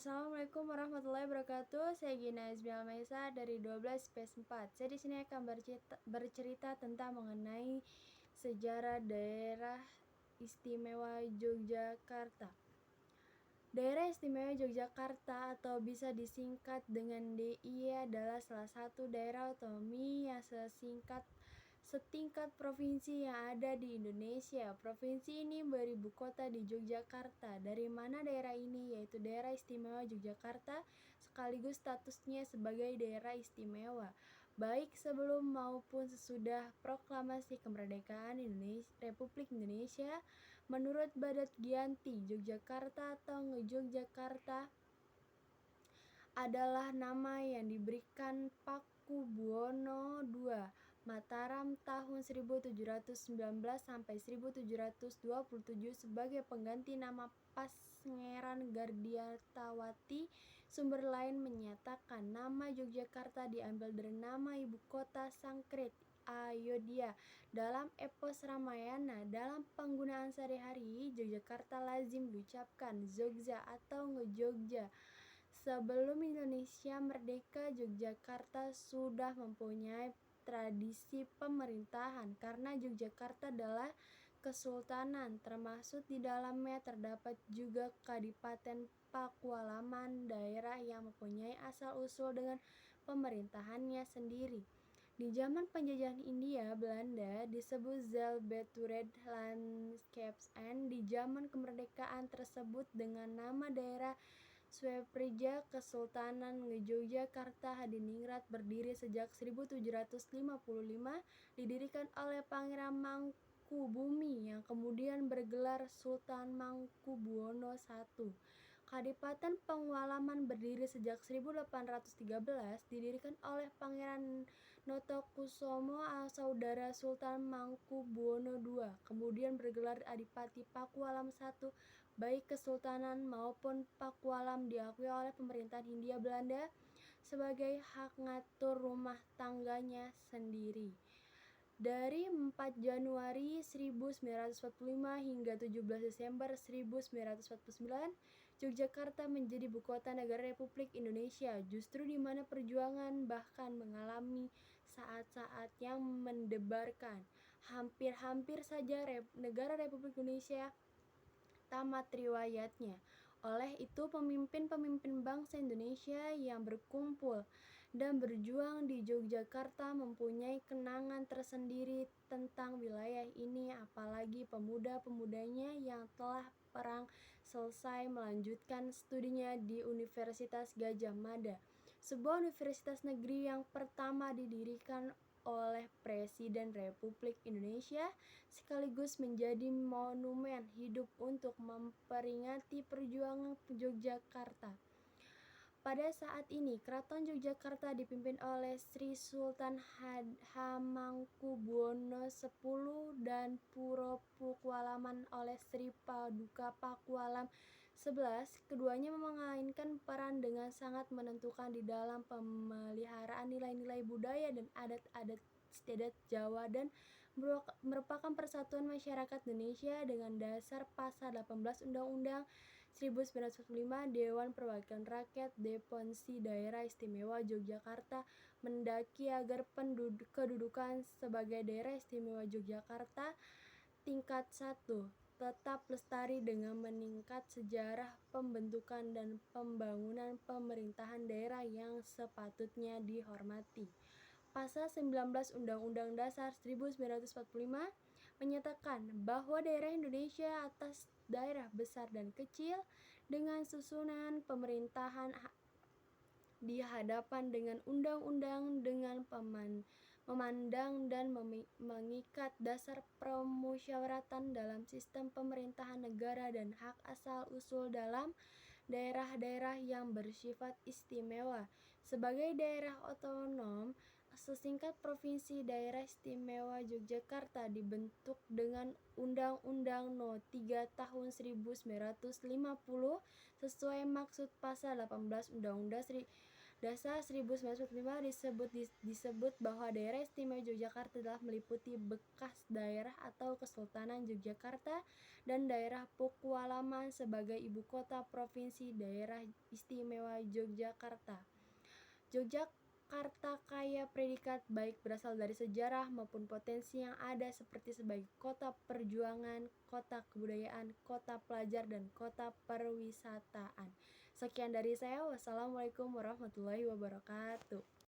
Assalamualaikum warahmatullahi wabarakatuh. Saya Gina Ismail Maisa dari 12 PS 4. Saya di sini akan bercerita tentang mengenai sejarah daerah istimewa Yogyakarta. Daerah Istimewa Yogyakarta atau bisa disingkat dengan DIY adalah salah satu daerah otonomi yang setingkat provinsi yang ada di Indonesia. Provinsi ini beribu kota di Yogyakarta. Dari mana daerah ini? Yaitu daerah istimewa Yogyakarta, sekaligus statusnya sebagai daerah istimewa, baik sebelum maupun sesudah proklamasi kemerdekaan Republik Indonesia. Menurut Badat Giyanti, Yogyakarta atau Ngejogjakarta adalah nama yang diberikan Pakubuwono II Mataram tahun 1719 sampai 1727 sebagai pengganti nama Pangeran Gardiatawati. Sumber lain menyatakan nama Yogyakarta diambil dari nama ibu kota Sangkret, Ayodhya. Dalam epos Ramayana, dalam penggunaan sehari-hari, Yogyakarta lazim diucapkan Zogja atau Ngejogja. Sebelum Indonesia merdeka, Yogyakarta sudah mempunyai tradisi pemerintahan karena Yogyakarta adalah kesultanan, termasuk di dalamnya terdapat juga Kadipaten Pakualaman, daerah yang mempunyai asal-usul dengan pemerintahannya sendiri. Di zaman penjajahan Hindia Belanda disebut Zelbatured Landscapes, and di zaman kemerdekaan tersebut dengan nama daerah Sweprija. Kesultanan Ngejogjakarta Hadiningrat berdiri sejak 1755, didirikan oleh Pangeran Mangkubumi yang kemudian bergelar Sultan Mangkubuwono I. Kadipaten Pakualaman berdiri sejak 1813, didirikan oleh Pangeran Notokusumo, saudara Sultan Mangkubuwono II, kemudian bergelar Adipati Pakualam I. Baik Kesultanan maupun Pakualam diakui oleh pemerintahan Hindia Belanda sebagai hak ngatur rumah tangganya sendiri. Dari 4 Januari 1945 hingga 17 Desember 1949, Yogyakarta menjadi ibu kota negara Republik Indonesia, justru di mana perjuangan bahkan mengalami saat-saat yang mendebarkan. Hampir-hampir saja negara Republik Indonesia tamat riwayatnya. Oleh itu, pemimpin-pemimpin bangsa Indonesia yang berkumpul dan berjuang di Yogyakarta mempunyai kenangan tersendiri tentang wilayah ini, apalagi pemuda-pemudanya yang telah perang selesai melanjutkan studinya di Universitas Gadjah Mada, sebuah universitas negeri yang pertama didirikan oleh Presiden Republik Indonesia, sekaligus menjadi monumen hidup untuk memperingati perjuangan Yogyakarta. Pada saat ini, Keraton Yogyakarta dipimpin oleh Sri Sultan Hamengkubuwono X dan Puro Pakualaman oleh Sri Paduka Pakualam XI. Keduanya memainkan peran dengan sangat menentukan di dalam pemeliharaan nilai-nilai budaya dan adat-adat istiadat Jawa dan merupakan persatuan masyarakat Indonesia dengan dasar pasal 18 Undang-Undang 1945. Dewan Perwakilan Rakyat Deponsi Daerah Istimewa Yogyakarta mendaki agar kedudukan sebagai daerah istimewa Yogyakarta tingkat 1 tetap lestari dengan meningkat sejarah pembentukan dan pembangunan pemerintahan daerah yang sepatutnya dihormati. Pasal 19 Undang-Undang Dasar 1945 menyatakan bahwa daerah Indonesia atas daerah besar dan kecil dengan susunan pemerintahan dihadapan dengan undang-undang dengan memandang dan mengikat dasar permusyawaratan dalam sistem pemerintahan negara dan hak asal-usul dalam daerah-daerah yang bersifat istimewa sebagai daerah otonom. Sesingkat provinsi daerah istimewa Yogyakarta dibentuk dengan Undang-Undang No. 3 Tahun 1950 sesuai maksud pasal 18 Undang-Undang Dasar 1945 disebut bahwa Daerah Istimewa Yogyakarta telah meliputi bekas daerah atau Kesultanan Yogyakarta dan daerah Pakualaman sebagai ibu kota provinsi Daerah Istimewa Yogyakarta. Yogyakarta kaya predikat baik berasal dari sejarah maupun potensi yang ada seperti sebagai kota perjuangan, kota kebudayaan, kota pelajar, dan kota perwisataan. Sekian dari saya. Wassalamualaikum warahmatullahi wabarakatuh.